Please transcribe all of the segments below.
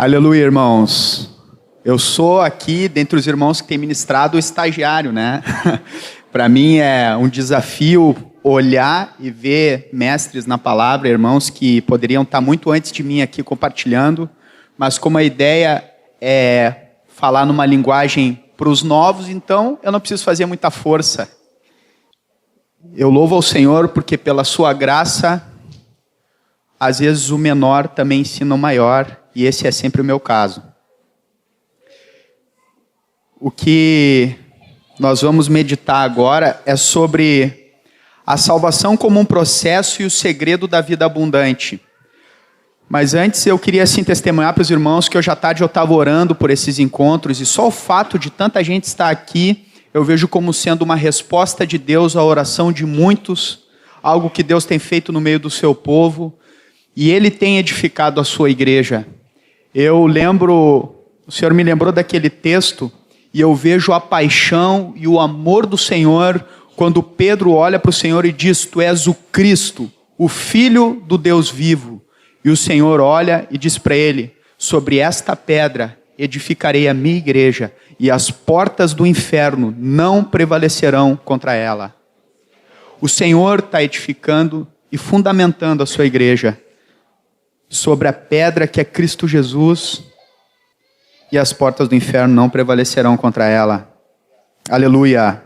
Aleluia, irmãos. Eu sou aqui, dentre os irmãos que tem ministrado, o estagiário, né? Para mim é um desafio olhar e ver mestres na palavra, irmãos que poderiam estar muito antes de mim aqui compartilhando, mas como a ideia é falar numa linguagem para os novos, então eu não preciso fazer muita força. Eu louvo ao Senhor porque pela sua graça, às vezes o menor também ensina o maior, e esse é sempre o meu caso. O que nós vamos meditar agora é sobre a salvação como um processo e o segredo da vida abundante. Mas antes eu queria assim testemunhar para os irmãos que hoje à tarde eu estava orando por esses encontros, e só o fato de tanta gente estar aqui, eu vejo como sendo uma resposta de Deus à oração de muitos, algo que Deus tem feito no meio do seu povo, e Ele tem edificado a sua igreja. Eu lembro, o Senhor me lembrou daquele texto, e eu vejo a paixão e o amor do Senhor, quando Pedro olha para o Senhor e diz: Tu és o Cristo, o Filho do Deus vivo. E o Senhor olha e diz para ele: sobre esta pedra edificarei a minha igreja, e as portas do inferno não prevalecerão contra ela. O Senhor está edificando e fundamentando a sua igreja sobre a pedra que é Cristo Jesus, e as portas do inferno não prevalecerão contra ela. Aleluia.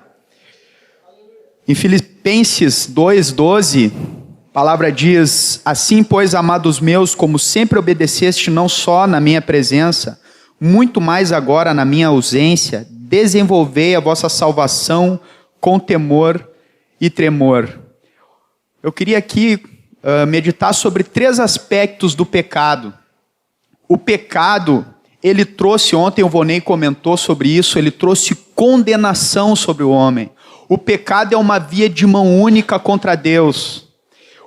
Em Filipenses 2:12, a palavra diz: assim, pois, amados meus, como sempre obedeceste não só na minha presença, muito mais agora na minha ausência, desenvolvei a vossa salvação com temor e tremor. Eu queria aqui meditar sobre 3 aspectos do pecado. O pecado, ele trouxe, ontem o Vonei comentou sobre isso, ele trouxe condenação sobre o homem. O pecado é uma via de mão única contra Deus.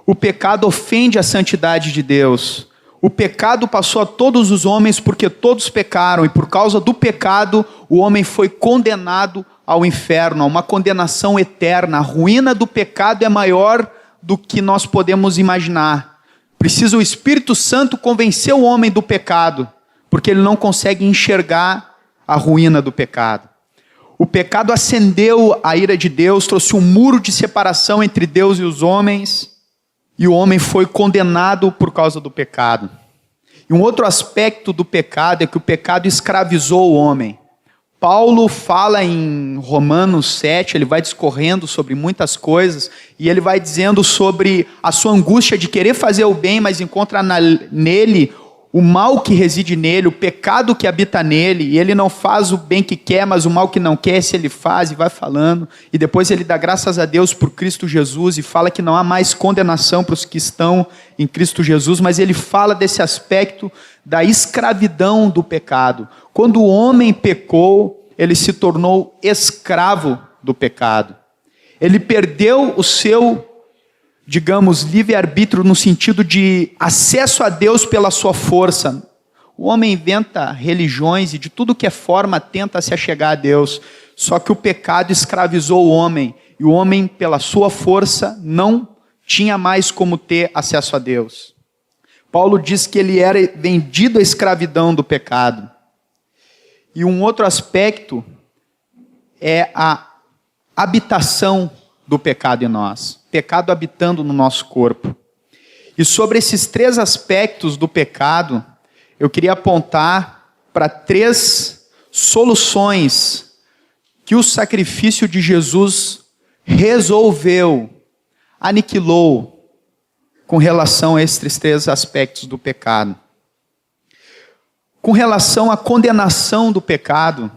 O pecado ofende a santidade de Deus. O pecado passou a todos os homens porque todos pecaram, e por causa do pecado o homem foi condenado ao inferno, a uma condenação eterna. A ruína do pecado é maior do que nós podemos imaginar. Precisa o Espírito Santo convencer o homem do pecado, porque ele não consegue enxergar a ruína do pecado. O pecado acendeu a ira de Deus, trouxe um muro de separação entre Deus e os homens, e o homem foi condenado por causa do pecado. E um outro aspecto do pecado é que o pecado escravizou o homem. Paulo fala em Romanos 7, ele vai discorrendo sobre muitas coisas, e ele vai dizendo sobre a sua angústia de querer fazer o bem, mas encontra nele o mal que reside nele, o pecado que habita nele, e ele não faz o bem que quer, mas o mal que não quer, se ele faz, e vai falando, e depois ele dá graças a Deus por Cristo Jesus, e fala que não há mais condenação para os que estão em Cristo Jesus, mas ele fala desse aspecto da escravidão do pecado. Quando o homem pecou, ele se tornou escravo do pecado. Ele perdeu o seu, digamos, livre-arbítrio no sentido de acesso a Deus pela sua força. O homem inventa religiões e de tudo que é forma tenta se achegar a Deus. Só que o pecado escravizou o homem, e o homem, pela sua força, não tinha mais como ter acesso a Deus. Paulo diz que ele era vendido à escravidão do pecado. E um outro aspecto é a habitação do pecado em nós. Pecado habitando no nosso corpo. E sobre esses 3 aspectos do pecado, eu queria apontar para 3 soluções que o sacrifício de Jesus resolveu, aniquilou, com relação a esses 3 aspectos do pecado. Com relação à condenação do pecado,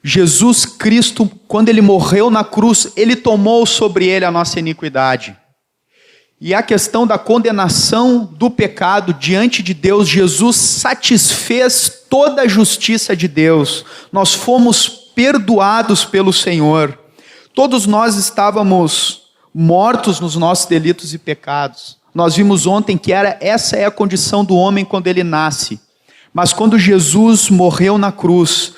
Jesus Cristo, quando ele morreu na cruz, ele tomou sobre ele a nossa iniquidade. E a questão da condenação do pecado diante de Deus, Jesus satisfez toda a justiça de Deus. Nós fomos perdoados pelo Senhor. Todos nós estávamos mortos nos nossos delitos e pecados. Nós vimos ontem que essa é a condição do homem quando ele nasce. Mas quando Jesus morreu na cruz,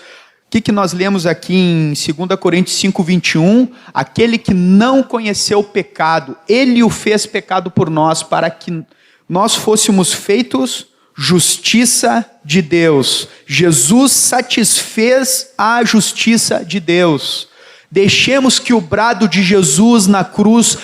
o que nós lemos aqui em 2 Coríntios 5:21? Aquele que não conheceu o pecado, ele o fez pecado por nós, para que nós fôssemos feitos justiça de Deus. Jesus satisfez a justiça de Deus. Deixemos que o brado de Jesus na cruz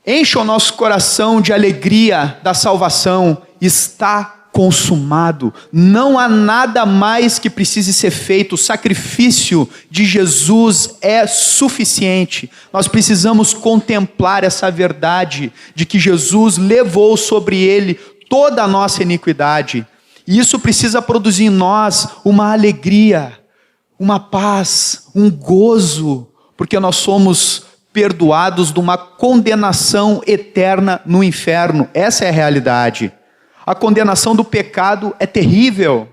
encha o nosso coração de alegria da salvação. Está consumado. Não há nada mais que precise ser feito. O sacrifício de Jesus é suficiente. Nós precisamos contemplar essa verdade de que Jesus levou sobre ele toda a nossa iniquidade. E isso precisa produzir em nós uma alegria, uma paz, um gozo, porque nós somos perdoados de uma condenação eterna no inferno. Essa é a realidade. A condenação do pecado é terrível.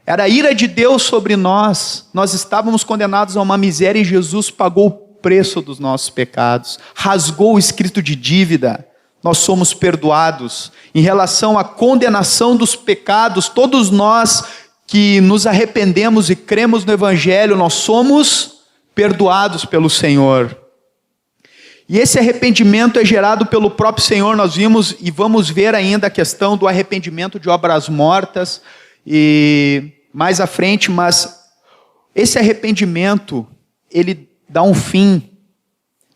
Era a ira de Deus sobre nós. Nós estávamos condenados a uma miséria e Jesus pagou o preço dos nossos pecados. Rasgou o escrito de dívida. Nós somos perdoados. Em relação à condenação dos pecados, todos nós que nos arrependemos e cremos no Evangelho, nós somos perdoados pelo Senhor. E esse arrependimento é gerado pelo próprio Senhor. Nós vimos e vamos ver ainda a questão do arrependimento de obras mortas e mais à frente, mas esse arrependimento, ele dá um fim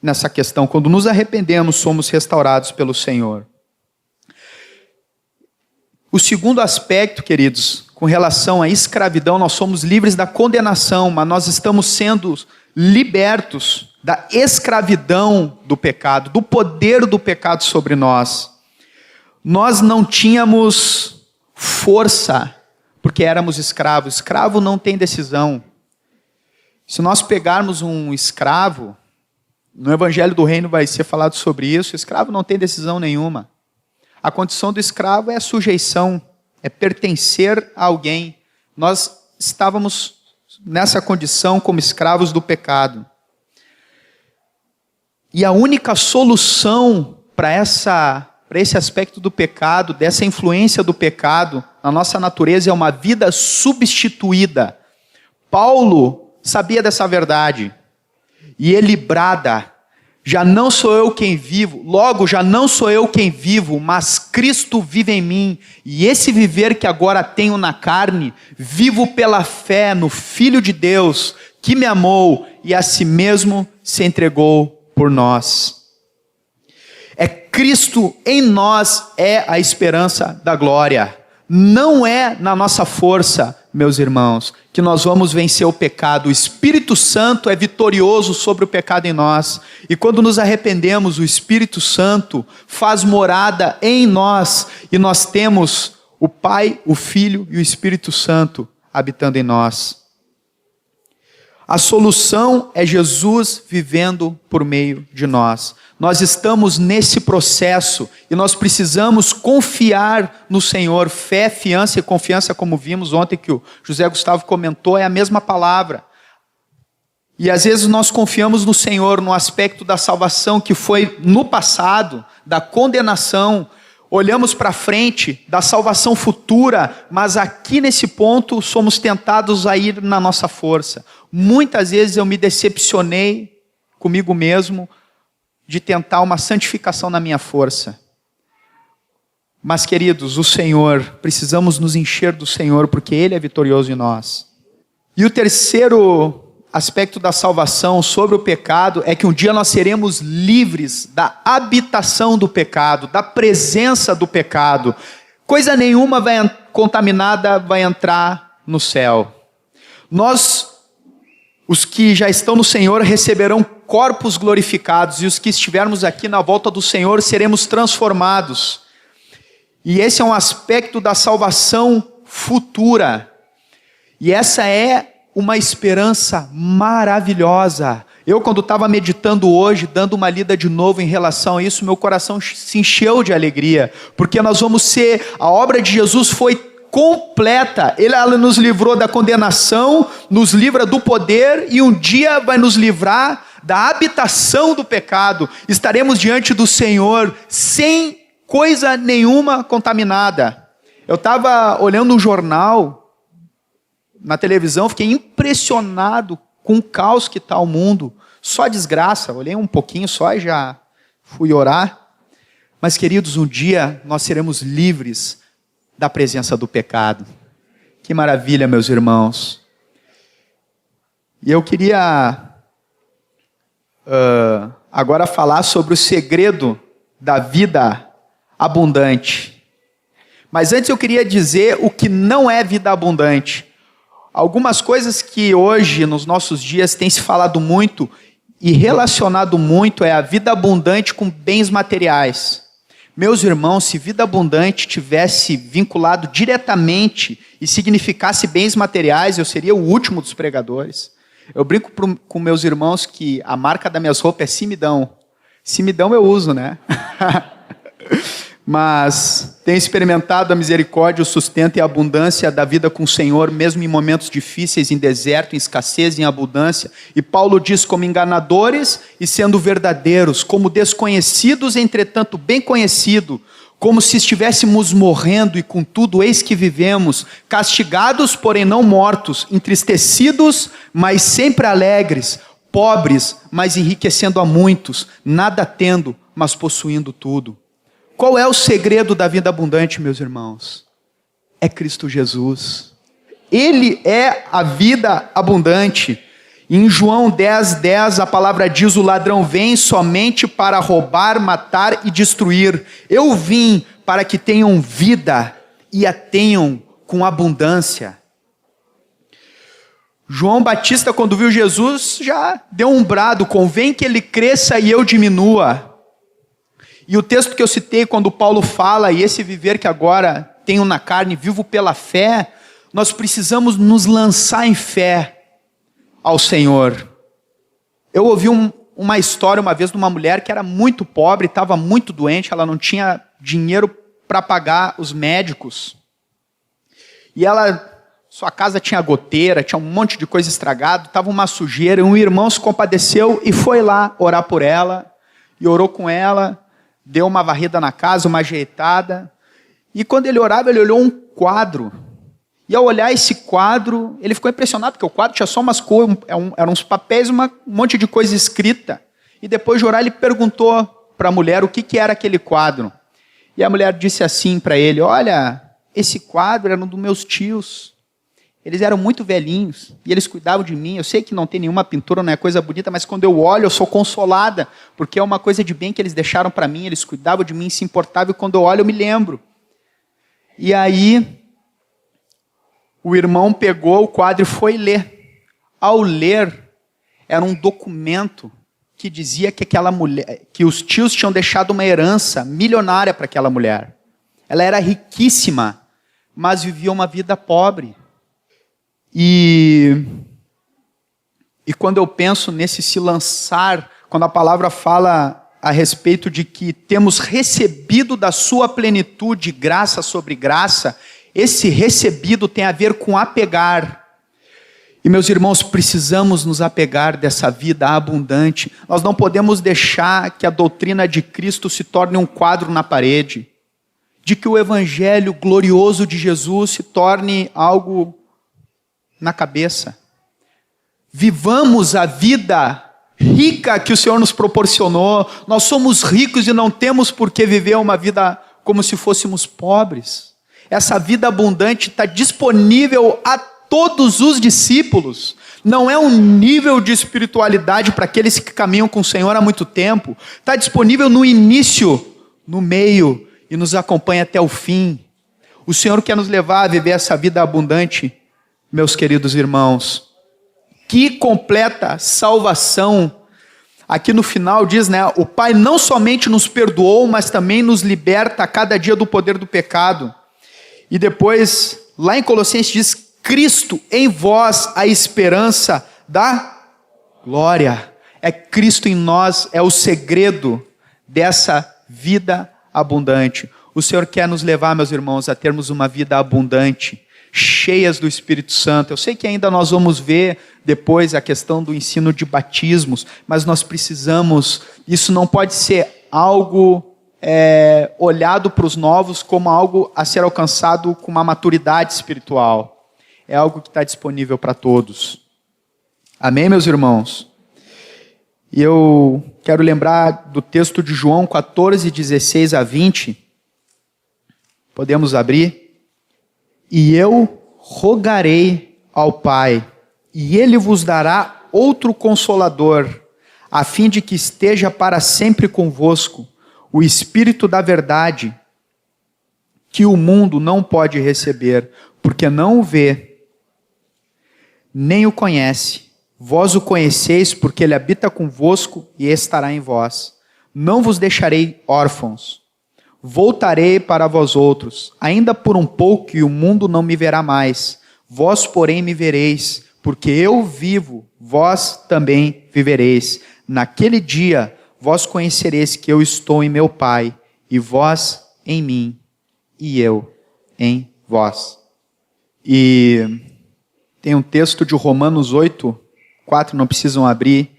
nessa questão. Quando nos arrependemos, somos restaurados pelo Senhor. O segundo aspecto, queridos, com relação à escravidão, nós somos livres da condenação, mas nós estamos sendo libertos da escravidão do pecado, do poder do pecado sobre nós. Nós não tínhamos força, porque éramos escravos. Escravo não tem decisão. Se nós pegarmos um escravo, no Evangelho do Reino vai ser falado sobre isso, o escravo não tem decisão nenhuma. A condição do escravo é a sujeição, é pertencer a alguém. Nós estávamos nessa condição como escravos do pecado. E a única solução para esse aspecto do pecado, dessa influência do pecado na nossa natureza, é uma vida substituída. Paulo sabia dessa verdade. E ele brada: já não sou eu quem vivo, logo já não sou eu quem vivo, mas Cristo vive em mim. E esse viver que agora tenho na carne, vivo pela fé no Filho de Deus, que me amou e a si mesmo se entregou por nós. É Cristo em nós é a esperança da glória. Não é na nossa força, meus irmãos, que nós vamos vencer o pecado. O Espírito Santo é vitorioso sobre o pecado em nós. E quando nos arrependemos, o Espírito Santo faz morada em nós. E nós temos o Pai, o Filho e o Espírito Santo habitando em nós. A solução é Jesus vivendo por meio de nós. Nós estamos nesse processo e nós precisamos confiar no Senhor. Fé, fiança e confiança, como vimos ontem que o José Gustavo comentou, é a mesma palavra. E às vezes nós confiamos no Senhor no aspecto da salvação que foi no passado, da condenação. Olhamos para frente, da salvação futura, mas aqui nesse ponto somos tentados a ir na nossa força. Muitas vezes eu me decepcionei comigo mesmo de tentar uma santificação na minha força. Mas, queridos, o Senhor, precisamos nos encher do Senhor, porque Ele é vitorioso em nós. E o terceiro aspecto da salvação sobre o pecado é que um dia nós seremos livres da habitação do pecado, da presença do pecado. Coisa nenhuma contaminada vai entrar no céu. Nós, os que já estão no Senhor, receberão corpos glorificados, e os que estivermos aqui na volta do Senhor seremos transformados. E esse é um aspecto da salvação futura. E essa é uma esperança maravilhosa. Eu, quando estava meditando hoje, dando uma lida de novo em relação a isso, meu coração se encheu de alegria, porque nós vamos ser, a obra de Jesus foi completa. Ela nos livrou da condenação, nos livra do poder e um dia vai nos livrar da habitação do pecado. Estaremos diante do Senhor sem coisa nenhuma contaminada. Eu estava olhando um jornal na televisão, fiquei impressionado com o caos que está o mundo. Só desgraça. Olhei um pouquinho só e já fui orar. Mas, queridos, um dia nós seremos livres da presença do pecado. Que maravilha, meus irmãos. E eu queria agora falar sobre o segredo da vida abundante. Mas antes eu queria dizer o que não é vida abundante. Algumas coisas que hoje, nos nossos dias, tem se falado muito e relacionado muito é a vida abundante com bens materiais. Meus irmãos, se vida abundante tivesse vinculado diretamente e significasse bens materiais, eu seria o último dos pregadores. Eu brinco com meus irmãos que a marca das minhas roupas é Simidão. Simidão eu uso, né? Mas tenho experimentado a misericórdia, o sustento e a abundância da vida com o Senhor, mesmo em momentos difíceis, em deserto, em escassez, em abundância. E Paulo diz, como enganadores e sendo verdadeiros, como desconhecidos, entretanto bem conhecidos, como se estivéssemos morrendo e contudo eis que vivemos, castigados, porém não mortos, entristecidos, mas sempre alegres, pobres, mas enriquecendo a muitos, nada tendo, mas possuindo tudo. Qual é o segredo da vida abundante, meus irmãos? É Cristo Jesus. Ele é a vida abundante. Em João 10:10, a palavra diz, o ladrão vem somente para roubar, matar e destruir. Eu vim para que tenham vida e a tenham com abundância. João Batista, quando viu Jesus, já deu um brado, convém que ele cresça e eu diminua. E o texto que eu citei, quando Paulo fala, e esse viver que agora tenho na carne, vivo pela fé, nós precisamos nos lançar em fé ao Senhor. Eu ouvi uma história uma vez de uma mulher que era muito pobre, estava muito doente, ela não tinha dinheiro para pagar os médicos. E sua casa tinha goteira, tinha um monte de coisa estragada, estava uma sujeira, e um irmão se compadeceu e foi lá orar por ela, e orou com ela, deu uma varrida na casa, uma ajeitada, e quando ele orava, ele olhou um quadro, e ao olhar esse quadro, ele ficou impressionado, porque o quadro tinha só umas coisas, eram uns papéis, um monte de coisa escrita, e depois de orar, ele perguntou para a mulher o que era aquele quadro, e a mulher disse assim para ele, olha, esse quadro era um dos meus tios, eles eram muito velhinhos, e eles cuidavam de mim. Eu sei que não tem nenhuma pintura, não é coisa bonita, mas quando eu olho, eu sou consolada, porque é uma coisa de bem que eles deixaram para mim, eles cuidavam de mim, se importavam, e quando eu olho, eu me lembro. E aí, o irmão pegou o quadro e foi ler. Ao ler, era um documento que dizia que aquela mulher, que os tios tinham deixado uma herança milionária para aquela mulher. Ela era riquíssima, mas vivia uma vida pobre. E quando eu penso nesse se lançar, quando a palavra fala a respeito de que temos recebido da sua plenitude graça sobre graça, esse recebido tem a ver com apegar. E meus irmãos, precisamos nos apegar dessa vida abundante. Nós não podemos deixar que a doutrina de Cristo se torne um quadro na parede, de que o evangelho glorioso de Jesus se torne algo na cabeça. Vivamos a vida rica que o Senhor nos proporcionou. Nós somos ricos e não temos por que viver uma vida como se fôssemos pobres. Essa vida abundante está disponível a todos os discípulos. Não é um nível de espiritualidade para aqueles que caminham com o Senhor há muito tempo. Está disponível no início, no meio e nos acompanha até o fim. O Senhor quer nos levar a viver essa vida abundante. Meus queridos irmãos, que completa salvação. Aqui no final diz, né? O Pai não somente nos perdoou, mas também nos liberta a cada dia do poder do pecado. E depois, lá em Colossenses diz, Cristo em vós a esperança da glória. É Cristo em nós, é o segredo dessa vida abundante. O Senhor quer nos levar, meus irmãos, a termos uma vida abundante, cheias do Espírito Santo. Eu sei que ainda nós vamos ver depois a questão do ensino de batismos, mas nós precisamos, isso não pode ser algo olhado para os novos como algo a ser alcançado com uma maturidade espiritual. É algo que está disponível para todos. Amém, meus irmãos? E eu quero lembrar do texto de João 14, 16 a 20. Podemos abrir? E eu rogarei ao Pai, e ele vos dará outro Consolador, a fim de que esteja para sempre convosco, o Espírito da verdade, que o mundo não pode receber, porque não o vê, nem o conhece. Vós o conheceis, porque ele habita convosco e estará em vós. Não vos deixarei órfãos. Voltarei para vós outros, ainda por um pouco, e o mundo não me verá mais. Vós, porém, me vereis, porque eu vivo, vós também vivereis. Naquele dia, vós conhecereis que eu estou em meu Pai, e vós em mim, e eu em vós. E tem um texto de Romanos 8:4, não precisam abrir.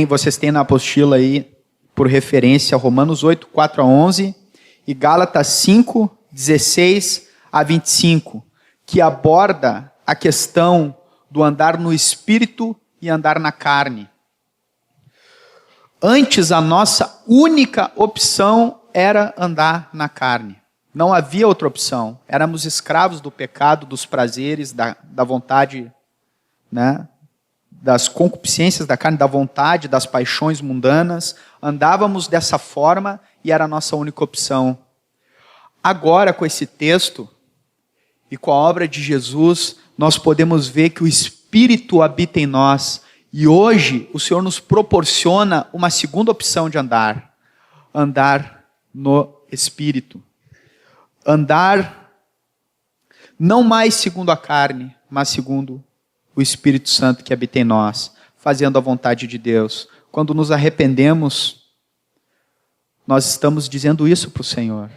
Vocês têm na apostila aí, por referência, Romanos 8:4-11, e Gálatas 5:16-25, que aborda a questão do andar no Espírito e andar na carne. Antes, a nossa única opção era andar na carne. Não havia outra opção. Éramos escravos do pecado, dos prazeres, da vontade, né? Das concupiscências da carne, da vontade, das paixões mundanas. Andávamos dessa forma e era a nossa única opção. Agora, com esse texto e com a obra de Jesus, nós podemos ver que o Espírito habita em nós. E hoje o Senhor nos proporciona uma segunda opção de andar. Andar no Espírito. Andar não mais segundo a carne, mas segundo o Espírito Santo que habita em nós, fazendo a vontade de Deus. Quando nos arrependemos, nós estamos dizendo isso para o Senhor.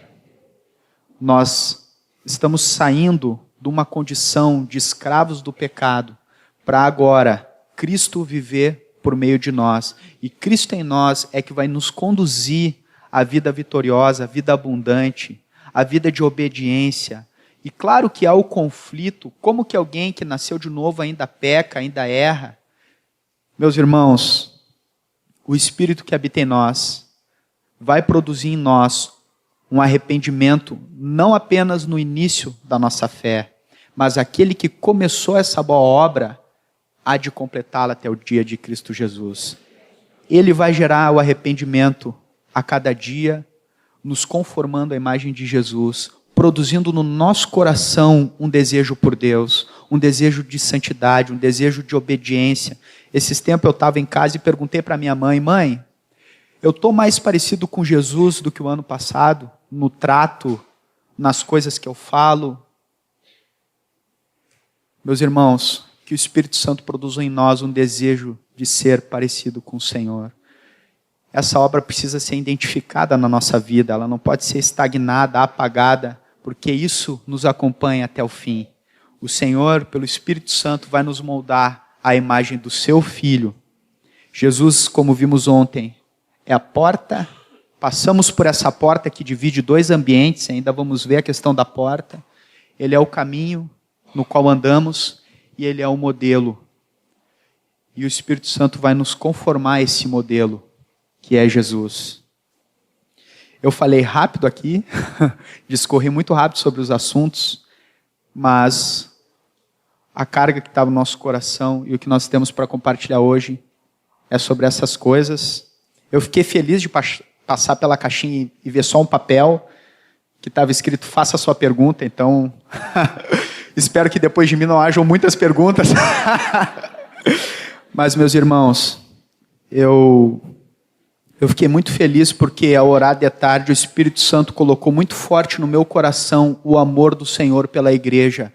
Nós estamos saindo de uma condição de escravos do pecado para agora Cristo viver por meio de nós. E Cristo em nós é que vai nos conduzir à vida vitoriosa, à vida abundante, à vida de obediência. E claro que há o conflito. Como que alguém que nasceu de novo ainda peca, ainda erra? Meus irmãos, o Espírito que habita em nós vai produzir em nós um arrependimento, não apenas no início da nossa fé, mas aquele que começou essa boa obra há de completá-la até o dia de Cristo Jesus. Ele vai gerar o arrependimento a cada dia, nos conformando à imagem de Jesus, produzindo no nosso coração um desejo por Deus, um desejo de santidade, um desejo de obediência. Esses tempos eu estava em casa e perguntei para minha mãe: mãe, eu estou mais parecido com Jesus do que o ano passado, no trato, nas coisas que eu falo? Meus irmãos, que o Espírito Santo produza em nós um desejo de ser parecido com o Senhor. Essa obra precisa ser identificada na nossa vida, ela não pode ser estagnada, apagada, porque isso nos acompanha até o fim. O Senhor, pelo Espírito Santo, vai nos moldar à imagem do seu Filho. Jesus, como vimos ontem, é a porta. Passamos por essa porta que divide dois ambientes, ainda vamos ver a questão da porta. Ele é o caminho no qual andamos e ele é o modelo. E o Espírito Santo vai nos conformar a esse modelo, que é Jesus. Eu falei rápido aqui, discorri muito rápido sobre os assuntos, mas a carga que está no nosso coração e o que nós temos para compartilhar hoje é sobre essas coisas. Eu fiquei feliz de passar pela caixinha e ver só um papel que estava escrito: faça a sua pergunta. Então, espero que depois de mim não hajam muitas perguntas. Mas, meus irmãos, eu fiquei muito feliz porque ao orar de tarde o Espírito Santo colocou muito forte no meu coração o amor do Senhor pela igreja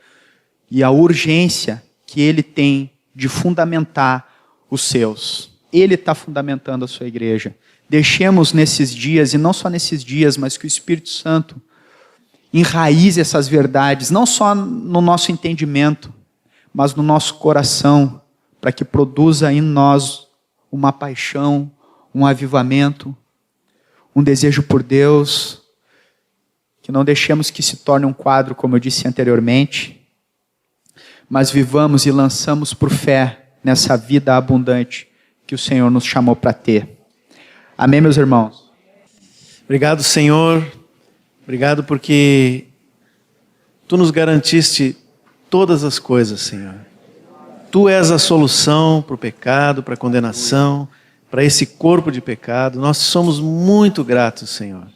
e a urgência que Ele tem de fundamentar os seus. Ele está fundamentando a sua igreja. Deixemos nesses dias, e não só nesses dias, mas que o Espírito Santo enraize essas verdades, não só no nosso entendimento, mas no nosso coração, para que produza em nós uma paixão, um avivamento, um desejo por Deus, que não deixemos que se torne um quadro, como eu disse anteriormente, mas vivamos e lançamos por fé nessa vida abundante que o Senhor nos chamou para ter. Amém, meus irmãos? Obrigado, Senhor. Obrigado porque Tu nos garantiste todas as coisas, Senhor. Tu és a solução para o pecado, para a condenação, para esse corpo de pecado. Nós somos muito gratos, Senhor.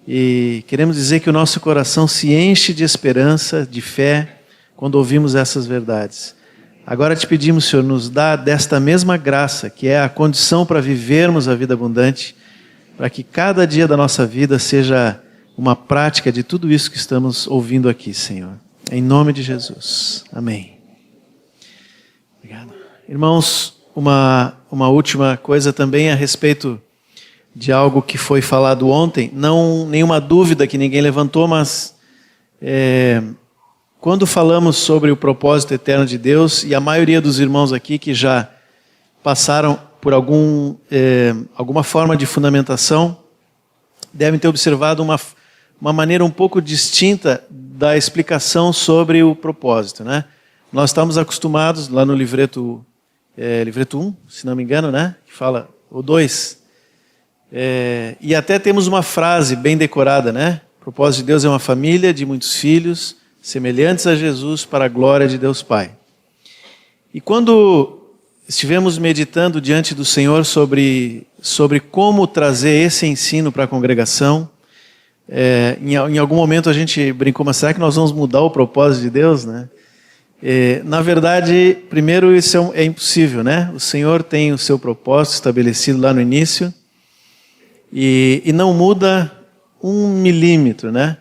E queremos dizer que o nosso coração se enche de esperança, de fé, quando ouvimos essas verdades. Agora te pedimos, Senhor, nos dá desta mesma graça, que é a condição para vivermos a vida abundante, para que cada dia da nossa vida seja uma prática de tudo isso que estamos ouvindo aqui, Senhor. Em nome de Jesus. Amém. Obrigado. Irmãos, uma última coisa também a respeito de algo que foi falado ontem. Não nenhuma dúvida que ninguém levantou, mas quando falamos sobre o propósito eterno de Deus, e a maioria dos irmãos aqui que já passaram por alguma forma de fundamentação, devem ter observado uma maneira um pouco distinta da explicação sobre o propósito, né? Nós estamos acostumados lá no livreto 1, se não me engano, né? Que fala, ou 2, e até temos uma frase bem decorada, né? O propósito de Deus é uma família de muitos filhos, semelhantes a Jesus para a glória de Deus Pai. E quando estivemos meditando diante do Senhor sobre como trazer esse ensino para a congregação, em algum momento a gente brincou, mas será que nós vamos mudar o propósito de Deus, né? Na verdade, primeiro isso é impossível, né? O Senhor tem o seu propósito estabelecido lá no início e não muda 1 milímetro, né?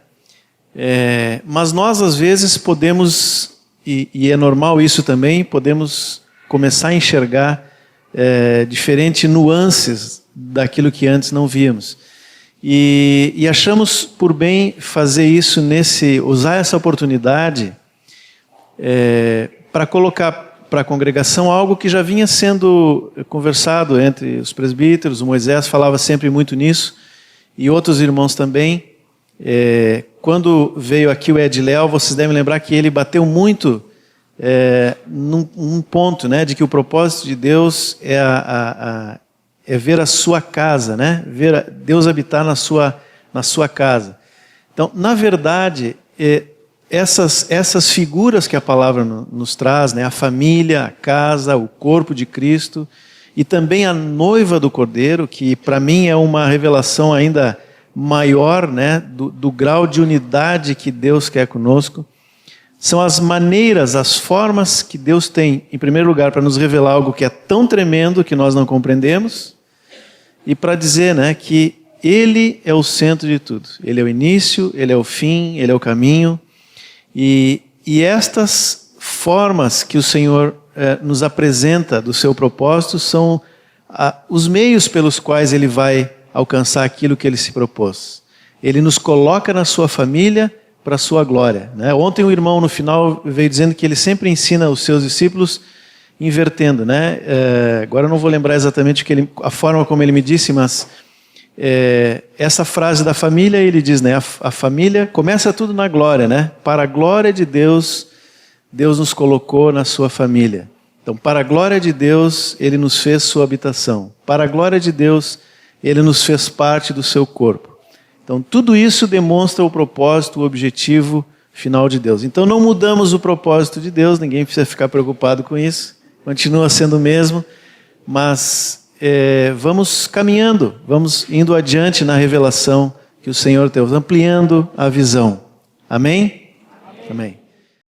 Mas nós às vezes podemos, e é normal isso também, podemos começar a enxergar diferentes nuances daquilo que antes não víamos. E achamos por bem fazer isso usar essa oportunidade para colocar para a congregação algo que já vinha sendo conversado entre os presbíteros. O Moisés falava sempre muito nisso, e outros irmãos também. Quando veio aqui o Ed Léo, vocês devem lembrar que ele bateu muito num ponto, né, de que o propósito de Deus é ver a sua casa, né? Ver Deus habitar na sua casa. Então, na verdade, essas figuras que a palavra nos traz, né? A família, a casa, o corpo de Cristo, e também a noiva do Cordeiro, que para mim é uma revelação ainda maior, né? do grau de unidade que Deus quer conosco. São as maneiras, as formas que Deus tem, em primeiro lugar, para nos revelar algo que é tão tremendo que nós não compreendemos, e para dizer, né, que Ele é o centro de tudo. Ele é o início, Ele é o fim, Ele é o caminho. E estas formas que o Senhor nos apresenta do seu propósito são os meios pelos quais Ele vai alcançar aquilo que Ele se propôs. Ele nos coloca na sua família para a sua glória, né? Ontem um irmão no final veio dizendo que ele sempre ensina os seus discípulos invertendo, né? Agora eu não vou lembrar exatamente a forma como ele me disse, mas essa frase da família, ele diz, né? A família começa tudo na glória, né? Para a glória de Deus, Deus nos colocou na sua família. Então, para a glória de Deus, Ele nos fez sua habitação. Para a glória de Deus, Ele nos fez parte do seu corpo. Então, tudo isso demonstra o propósito, o objetivo final de Deus. Então, não mudamos o propósito de Deus, ninguém precisa ficar preocupado com isso, continua sendo o mesmo, mas vamos caminhando, vamos indo adiante na revelação que o Senhor tem, ampliando a visão. Amém? Amém.